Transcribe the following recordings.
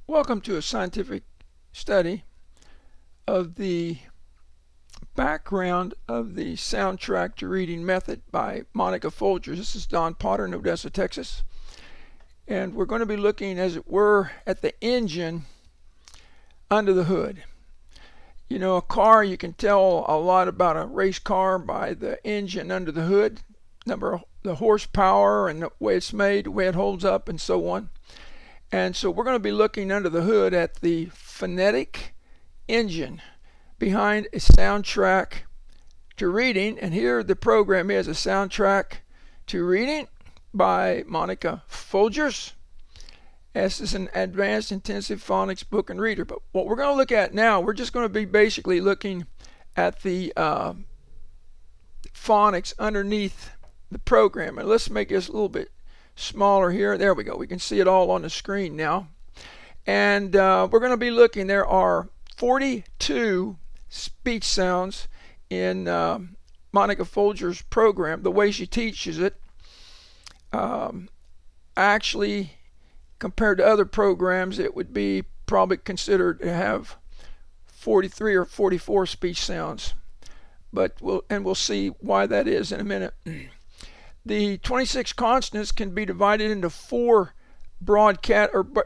Welcome to a scientific study of the background of the soundtrack to reading method by Monica Folgers. This is Don Potter in Odessa, Texas. And we're going to be looking, as it were, at the engine under the hood. You know, a car, you can tell a lot about a race car by the engine under the hood, the horsepower and the way it's made, the way it holds up, and so on. And so we're going to be looking under the hood at the phonetic engine behind a soundtrack to reading. And here the program is a soundtrack to reading by Monica Folgers. This is an advanced intensive phonics book and reader. But what we're going to look at now, we're just going to be basically looking at the phonics underneath the program. And let's make this a little bit smaller here. There we go. We can see it all on the screen now. And we're going to be looking. There are 42 speech sounds in Monica Folgers' program, the way she teaches it. Actually, compared to other programs, it would be probably considered to have 43 or 44 speech sounds. But we'll see why that is in a minute. The 26 consonants can be divided into four broad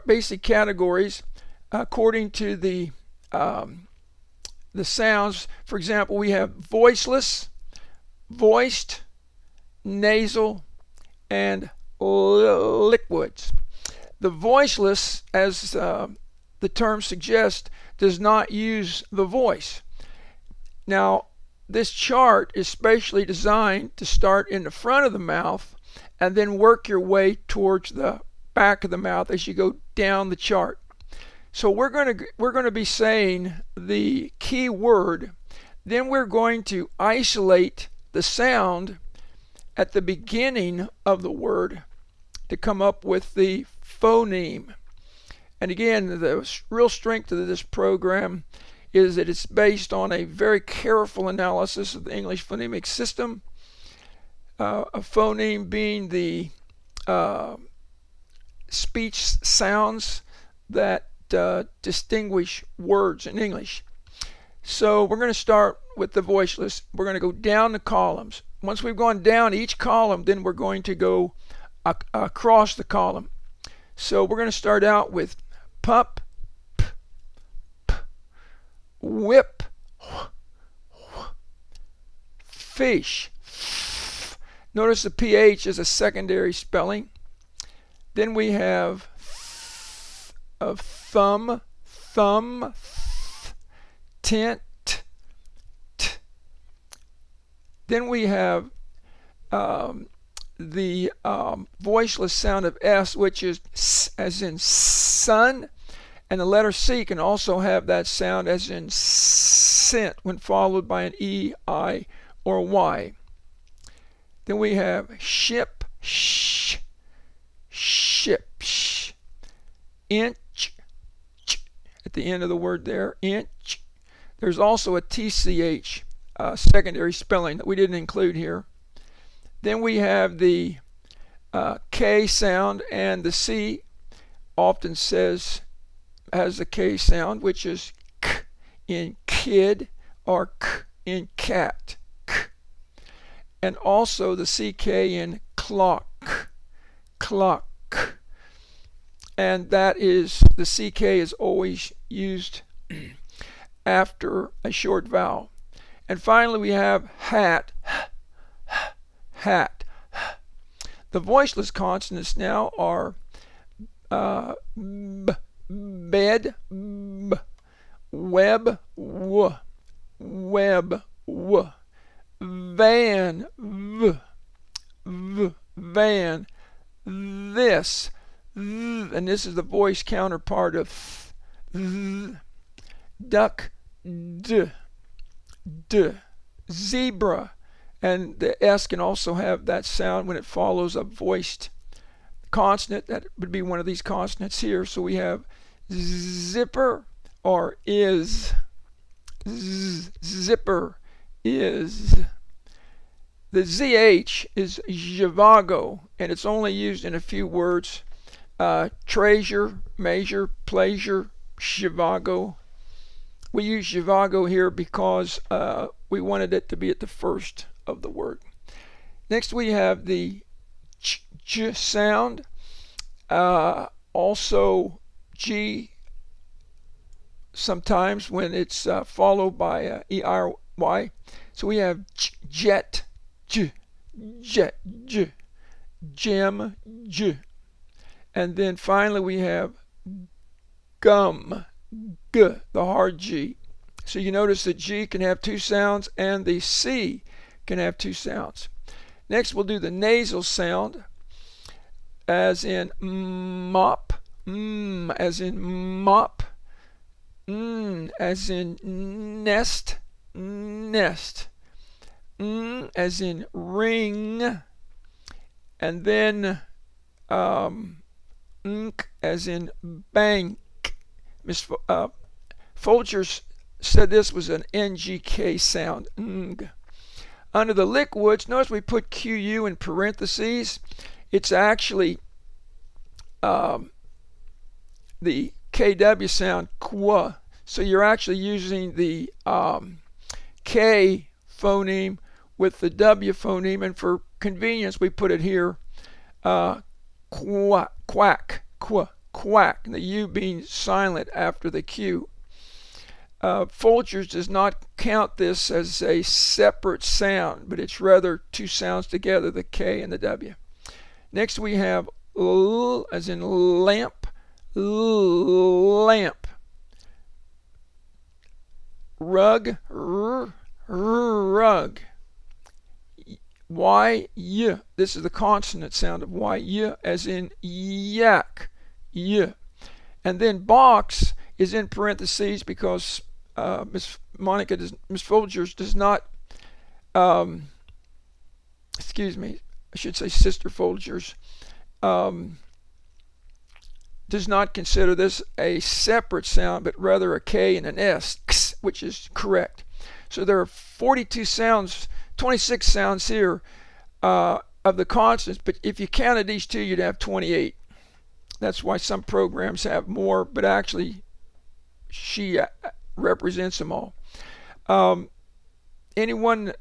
basic categories according to the sounds. For example, we have voiceless, voiced, nasal, and liquids. The voiceless, as the term suggests, does not use the voice. Now, this chart is specially designed to start in the front of the mouth and then work your way towards the back of the mouth as you go down the chart. So we're going to be saying the key word, then we're going to isolate the sound at the beginning of the word to come up with the phoneme. And again, the real strength of this program is that it's based on a very careful analysis of the English phonemic system. A phoneme being the speech sounds that distinguish words in English. So we're going to start with the voiceless. We're going to go down the columns. Once we've gone down each column, then we're going to go across the column. So we're going to start out with pup, whip, fish. Notice the PH is a secondary spelling. Then we have of thumb, tent. Then we have the voiceless sound of S, which is as in sun. And the letter C can also have that sound as in scent when followed by an E, I, or Y. Then we have ship, ship, inch, at the end of the word there, inch. There's also a TCH secondary spelling that we didn't include here. Then we have the K sound, and the C often has the K sound, which is K in kid or K in cat. K. And also the CK in clock. And that is, the CK is always used after a short vowel. And finally we have hat. The voiceless consonants now are bed, web, web, van, van, this, and this is the voice counterpart of duck, zebra. And the S can also have that sound when it follows a voiced consonant. That would be one of these consonants here. So we have zipper or is. Zipper is. The ZH is Zhivago, and it's only used in a few words treasure, measure, pleasure, Zhivago. We use Zhivago here because we wanted it to be at the first of the word. Next we have the j sound. Also G sometimes when it's followed by ERY. So we have jet, j, jet, j, gem, j. And then finally we have gum, g, the hard G. So you notice that G can have two sounds and the C can have two sounds. Next we'll do the nasal sound, as in mop, as in mop, as in nest, nest, as in ring, and then as in bank. Miss Folgers said this was an NGK sound. Under the liquids, notice we put QU in parentheses. It's actually the KW sound, kwa. So you're actually using the K phoneme with the W phoneme, and for convenience we put it here, quack, quack, quack, and the U being silent after the Q. Folgers does not count this as a separate sound, but it's rather two sounds together, the K and the W. Next we have L, as in lamp, lamp. Rug, rug. Y, y. This is the consonant sound of Y, y, as in yak, y. And then box is in parentheses because Miss Folgers does not, excuse me, I should say Sister Folgers, does not consider this a separate sound, but rather a K and an S, x, which is correct. So there are 42 sounds, 26 sounds here of the consonants, but if you counted these two, you'd have 28. That's why some programs have more, but actually she represents them all. Anyone?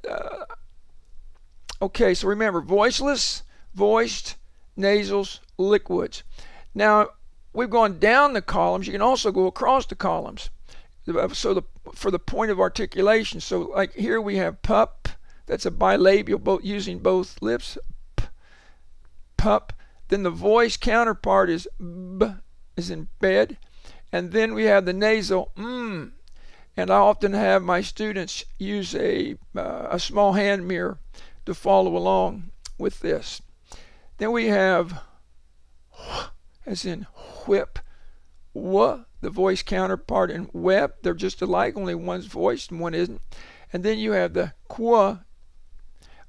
Okay, so remember, voiceless, voiced, nasals, liquids. Now, we've gone down the columns. You can also go across the columns. So for the point of articulation, so like here we have pup. That's a bilabial, using both lips. P, pup. Then the voice counterpart is b, as in bed. And then we have the nasal and I often have my students use a small hand mirror to follow along with this. Then we have as in whip, w, the voice counterpart, and web. They're just alike, only one's voiced and one isn't. And then you have the qua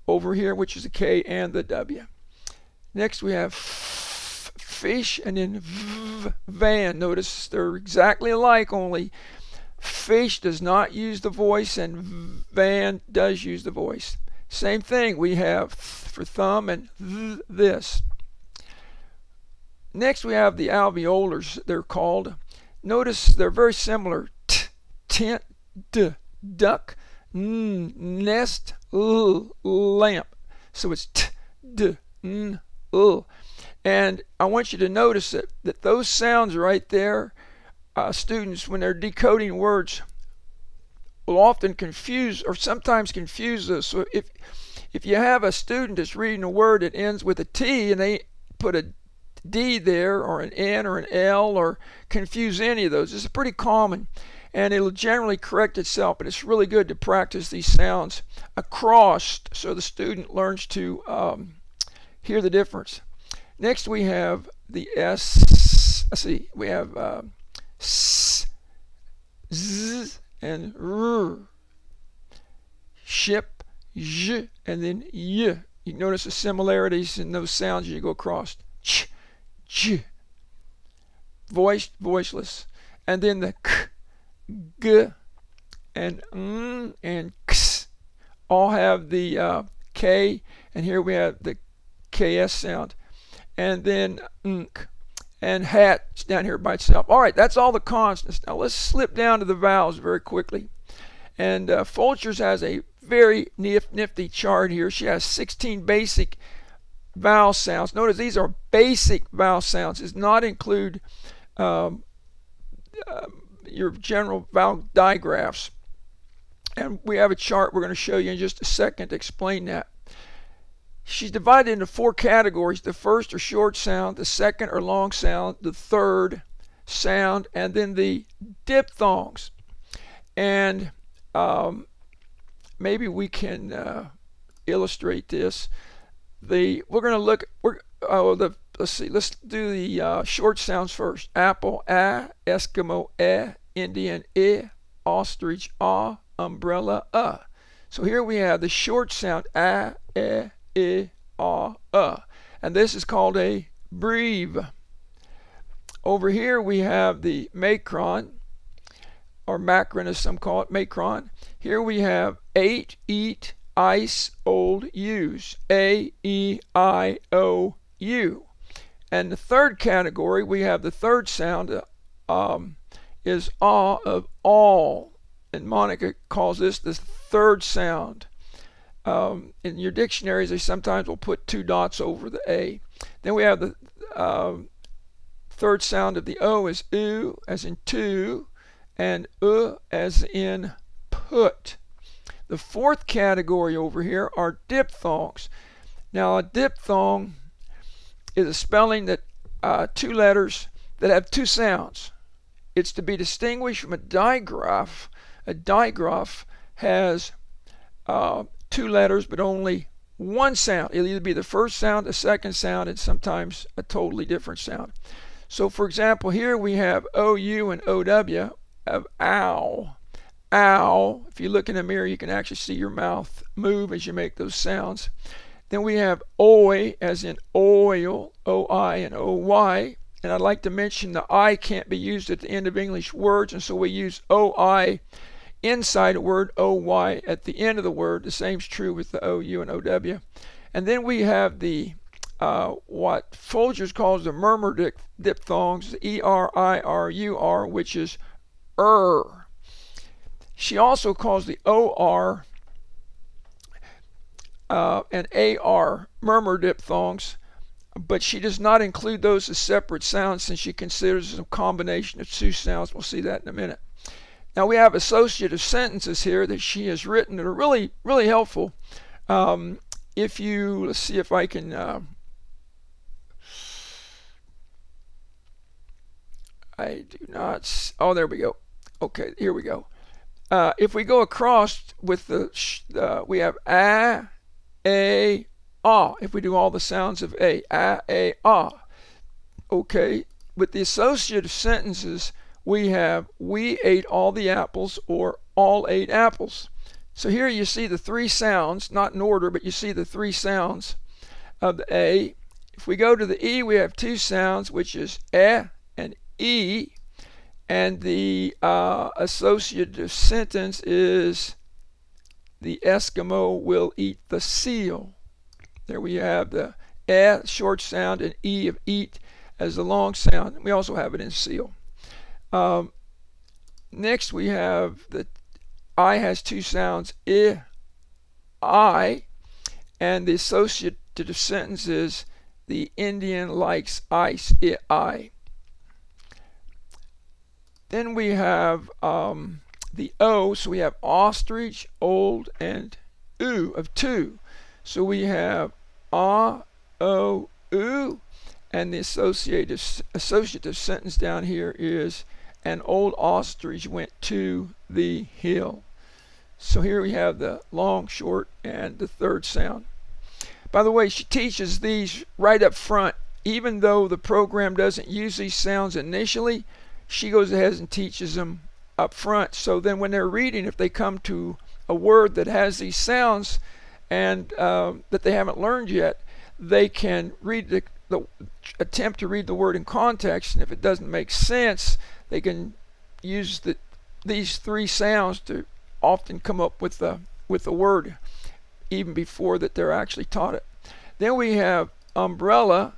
over here, which is the K and the W. Next we have fish, and then van. Notice they're exactly alike, only fish does not use the voice and van does use the voice. Same thing, we have for thumb and this. Next we have the alveolars, they're called. Notice they're very similar. T, tent, d, duck, nest, lamp. So it's t, d, n, l. And I want you to notice that those sounds right there, students, when they're decoding words, will often confuse or sometimes confuse us. So if you have a student that's reading a word that ends with a T and they put a D there or an N or an L or confuse any of those, it's pretty common and it'll generally correct itself, but it's really good to practice these sounds across so the student learns to hear the difference. Next we have the S, let's see, we have S, Z, and R. Ship, J, and then Y. You notice the similarities in those sounds as you go across. Ch, J. Voiced, voiceless. And then the K, G, and N, and X all have the K, and here we have the KS sound. And then nk. and hat's down here by itself. All right, that's all the consonants. Now let's slip down to the vowels very quickly. And Folgers has a very nifty chart here. She has 16 basic vowel sounds. Notice these are basic vowel sounds. It does not include your general vowel digraphs. And we have a chart we're going to show you in just a second to explain that. She's divided into 4 categories. The first are short sound, the second are long sound, the third sound, and then the diphthongs. And maybe we can illustrate this. We're going to look. Let's see. Let's do the short sounds first. Apple, a; Eskimo, Indian, ostrich, umbrella, So here we have the short sound a, and this is called a breve. Over here we have the macron, or macron as some call it, macron. Here we have ate, eat, ice, old, use, A, E, I, O, U. And the third category, we have the third sound is of all, and Monica calls this the third sound. In your dictionaries, they sometimes will put 2 dots over the A. Then we have the third sound of the O is oo, as in to, and as in put. The fourth category over here are diphthongs. Now a diphthong is a spelling that 2 letters that have 2 sounds. It's to be distinguished from a digraph. A digraph has 2 letters but only 1 sound. It'll either be the first sound, the second sound, and sometimes a totally different sound. So for example, here we have OU and OW of ow. Ow. If you look in the mirror, you can actually see your mouth move as you make those sounds. Then we have oi, as in oil, O-I and O-Y. And I'd like to mention the I can't be used at the end of English words, and so we use O-I inside a word, O-Y at the end of the word. The same's true with the O-U and O-W. And then we have the what Folgers calls the murmur diphthongs, E-R-I-R-U-R, which is She also calls the O-R and A-R murmur diphthongs, but she does not include those as separate sounds since she considers them a combination of 2 sounds. We'll see that in a minute. Now we have associative sentences here that she has written that are really, really helpful. Let's see if I can, I do not, oh, there we go. Okay, here we go. If we go across with we have a, if we do all the sounds of a, Okay, with the associative sentences, we have we ate all the apples or all ate apples. So here you see the 3 sounds, not in order, but you see the 3 sounds of the A. If we go to the E, we have 2 sounds, which is and E. And the associative sentence is the Eskimo will eat the seal. There we have the short sound and E of eat as the long sound. We also have it in seal. Next we have the I has 2 sounds, I, and the associative sentence is the Indian likes ice, I. Then we have the O, so we have ostrich, old, and oo of 2. So we have o, oo, and the associative sentence down here is an old ostrich went to the hill. So here we have the long, short, and the third sound. By the way, she teaches these right up front. Even though the program doesn't use these sounds initially, she goes ahead and teaches them up front. So then when they're reading, if they come to a word that has these sounds and that they haven't learned yet, they can read attempt to read the word in context, and if it doesn't make sense, they can use these 3 sounds to often come up with the word even before that they're actually taught it. Then we have umbrella,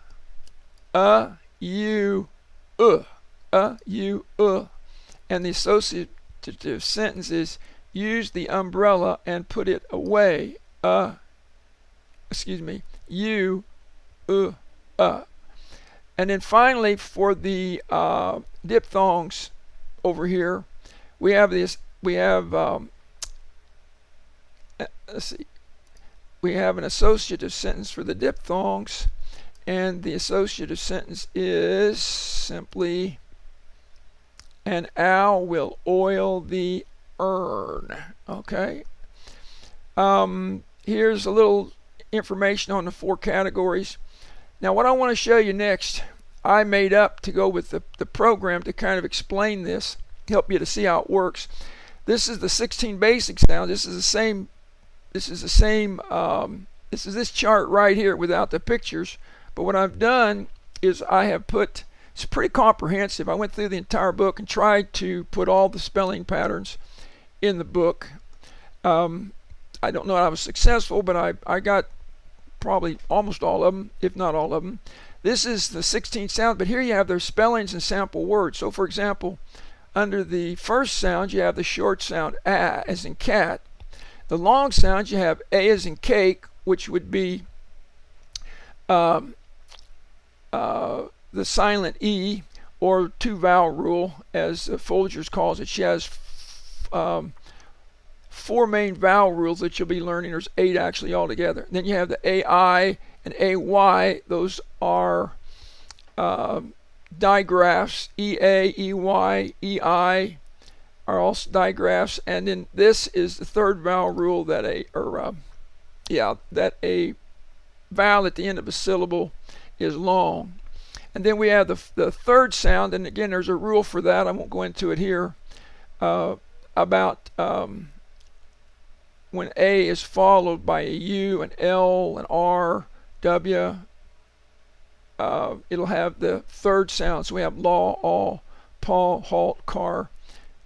you, and the associative sentence is use the umbrella and put it away, you, and then finally for the diphthongs over here, we have this. We have let's see. We have an associative sentence for the diphthongs, and the associative sentence is simply an owl will oil the urn. Okay. Here's a little information on the 4 categories. Now what I want to show you next, I made up to go with the program to kind of explain this, help you to see how it works. This is the 16 basic sounds. This is this chart right here without the pictures. But what I've done is I have put, it's pretty comprehensive. I went through the entire book and tried to put all the spelling patterns in the book. I don't know if I was successful, but I got probably almost all of them, if not all of them. This is the 16 sounds, but here you have their spellings and sample words. So for example, under the first sound you have the short sound a as in cat. The long sounds you have a as in cake, which would be the silent e, or 2 vowel rule as Folgers calls it. She has 4 main vowel rules that you'll be learning. There's 8 actually altogether. Then you have the ai and ay. Those are digraphs. ea, ey, ei are also digraphs. And then this is the 3rd vowel rule, that a vowel at the end of a syllable is long. And then we have the 3rd sound, and again there's a rule for that. I won't go into it here, about when a is followed by a u, an l, an r, w, it'll have the 3rd sound. So we have law, all, paw, halt, car.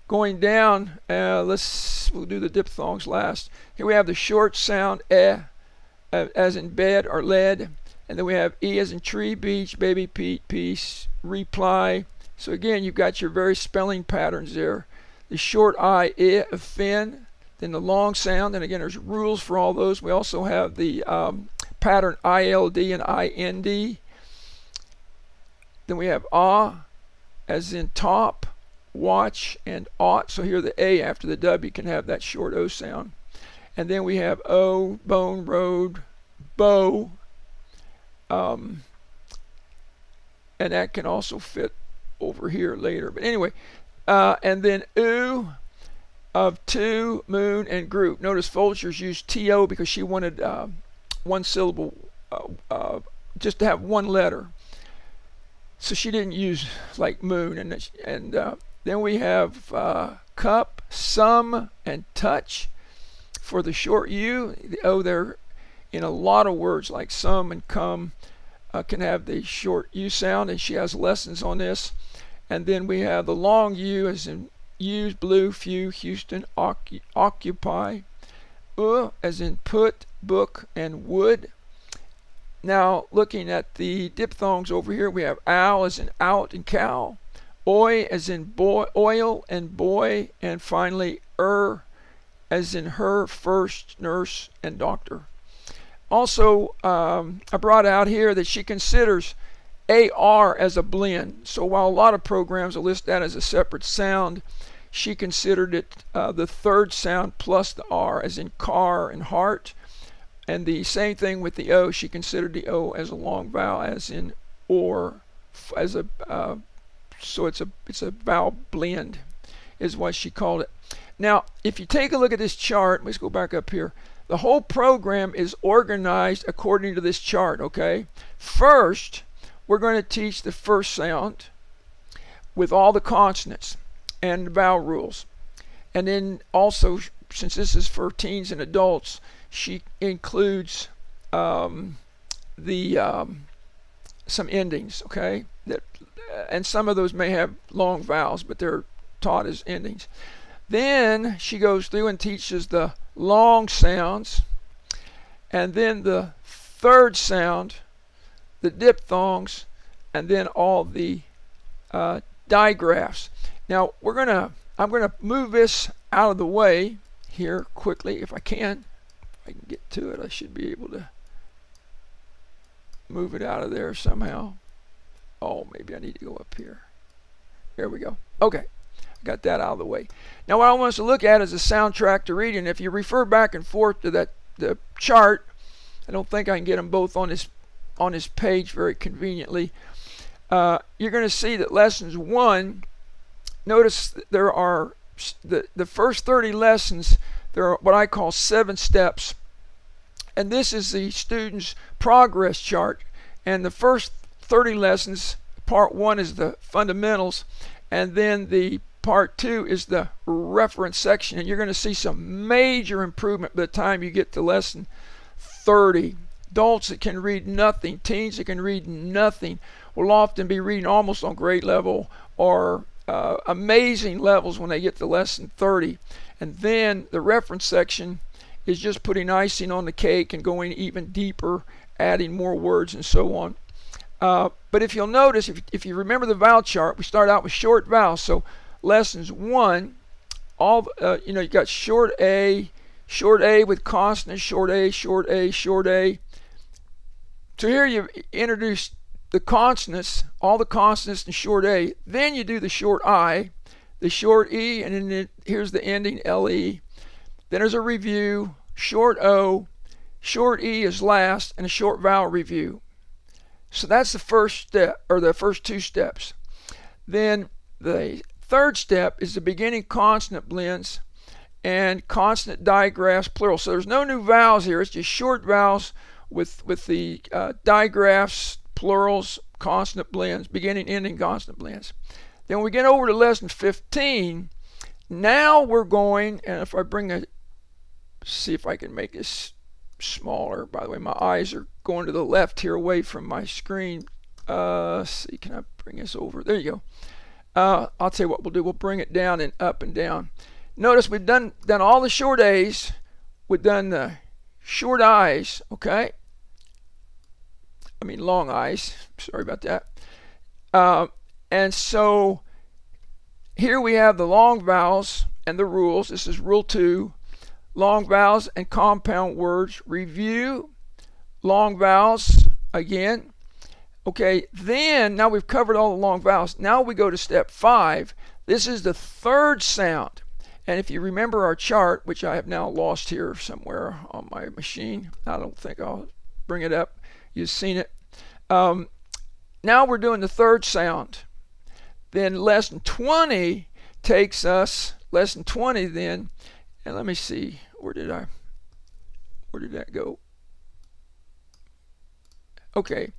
Going down, we'll do the diphthongs last. Here we have the short sound as in bed or lead, and then we have e as in tree, beach, baby, Pete, peace, reply. So again, you've got your various spelling patterns there. The short I of fin, then the long sound, and again there's rules for all those. We also have the pattern ILD and IND. Then we have as in top, watch, and ought. So here the a after the w can have that short o sound. And then we have o, bone, road, bow, and that can also fit over here later. But anyway, and then oo of two, moon, and group. Notice Folgers used to because she wanted 1 syllable, just to have 1 letter. So she didn't use like moon. And then we have cup, some, and touch. For the short u, the o there in a lot of words like some and come can have the short u sound, and she has lessons on this. And then we have the long u as in use, blue, few, Houston, occupy, as in put, book, and wood. Now looking at the diphthongs over here, we have owl as in out and cow, oi as in boy, oil and boy, and finally as in her, first, nurse, and doctor. Also, I brought out here that she considers AR as a blend. So while a lot of programs will list that as a separate sound, she considered it the 3rd sound plus the R, as in car and heart. And the same thing with the O. She considered the O as a long vowel, as in or, as a so it's a vowel blend, is what she called it. Now, if you take a look at this chart, let's go back up here. The whole program is organized according to this chart, okay? First, we're going to teach the first sound with all the consonants and the vowel rules. And then also, since this is for teens and adults, she includes some endings, okay? And some of those may have long vowels, but they're taught as endings. Then she goes through and teaches the long sounds, and then the 3rd sound, the diphthongs, and then all the digraphs. Now I'm gonna move this out of the way here quickly if I can. If I can get to it, I should be able to move it out of there somehow. Oh, maybe I need to go up here. There we go. Okay, got that out of the way. Now what I want us to look at is a soundtrack to reading. If you refer back and forth to the chart, I don't think I can get them both on this page very conveniently. You're going to see that lessons 1, notice there are the first 30 lessons, there are what I call 7 steps. And this is the student's progress chart. And the first 30 lessons, part 1 is the fundamentals, and then the part 2 is the reference section. And you're going to see some major improvement by the time you get to lesson 30. Adults that can read nothing, teens that can read nothing, will often be reading almost on grade level or amazing levels when they get to lesson 30. And then the reference section is just putting icing on the cake and going even deeper, adding more words and so on. But if you'll notice, if you remember the vowel chart, we start out with short vowels. So lessons 1, you got short A with consonants, short A, short A, short A. So here you introduce the consonants, all the consonants in short A. Then you do the short I, the short E, and then here's the ending LE. Then there's a review, short O, short E is last, and a short vowel review. So that's the first step, or the first 2 steps. Then the third step is the beginning consonant blends and consonant digraphs plural. So there's no new vowels here, it's just short vowels with the digraphs, plurals, consonant blends, beginning, ending consonant blends. Then when we get over to lesson 15, now we're going, and if I see if I can make this smaller. By the way, my eyes are going to the left here away from my screen. See, can I bring this over? There you go. I'll tell you what we'll do. We'll bring it down and up and down. Notice we've done all the short A's. We've done the short I's, okay? I mean long I's. Sorry about that. And so here we have the long vowels and the rules. This is rule 2. Long vowels and compound words. Review. Long vowels again. Okay, then now we've covered all the long vowels. Now we go to step 5. This is the third sound. And if you remember our chart, which I have now lost here somewhere on my machine, I don't think I'll bring it up. You've seen it. Now we're doing the third sound. Then lesson 20 takes us, lesson 20 then, and let me see, where did that go? Okay.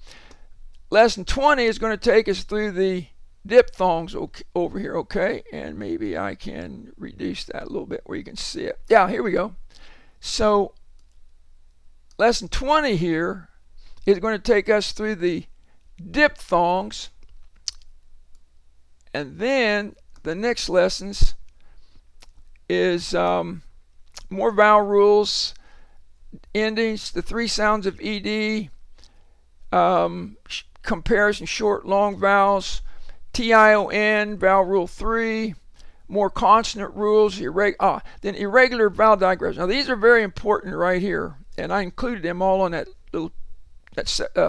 Lesson 20 is going to take us through the diphthongs over here, okay? And maybe I can reduce that a little bit where you can see it. Yeah, here we go. So lesson 20 here is going to take us through the diphthongs, and then the next lessons is more vowel rules, endings, the 3 sounds of ED, comparison short long vowels, TION, vowel rule 3, more consonant rules, then irregular vowel digraphs. Now these are very important right here, and I included them all on that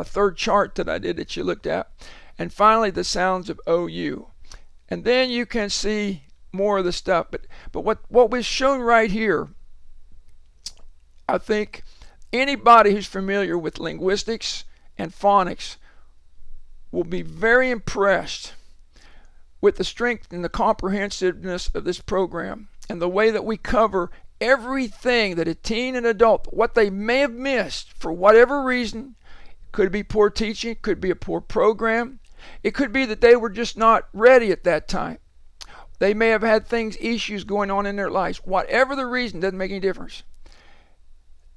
third chart that I did that you looked at. And finally the sounds of OU. And then you can see more of the stuff. But what was shown right here, I think anybody who's familiar with linguistics and phonics will be very impressed with the strength and the comprehensiveness of this program and the way that we cover everything that a teen and adult, what they may have missed for whatever reason. Could be poor teaching, could be a poor program. It could be that they were just not ready at that time. They may have had issues going on in their lives. Whatever the reason, doesn't make any difference.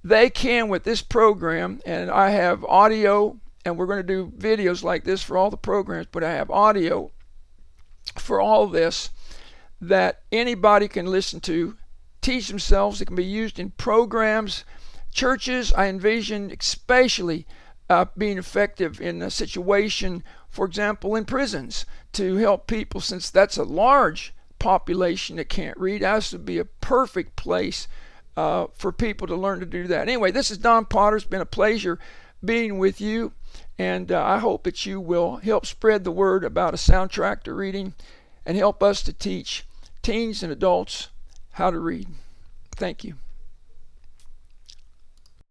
They can, with this program, and I have audio, and we're going to do videos like this for all the programs, but I have audio for all of this that anybody can listen to, teach themselves. It can be used in programs. Churches, I envision especially being effective in a situation for example, in prisons to help people, since that's a large population that can't read. This would be a perfect place for people to learn to do that. Anyway, this is Don Potter. It's been a pleasure being with you, and I hope that you will help spread the word about a soundtrack to reading and help us to teach teens and adults how to read. Thank you.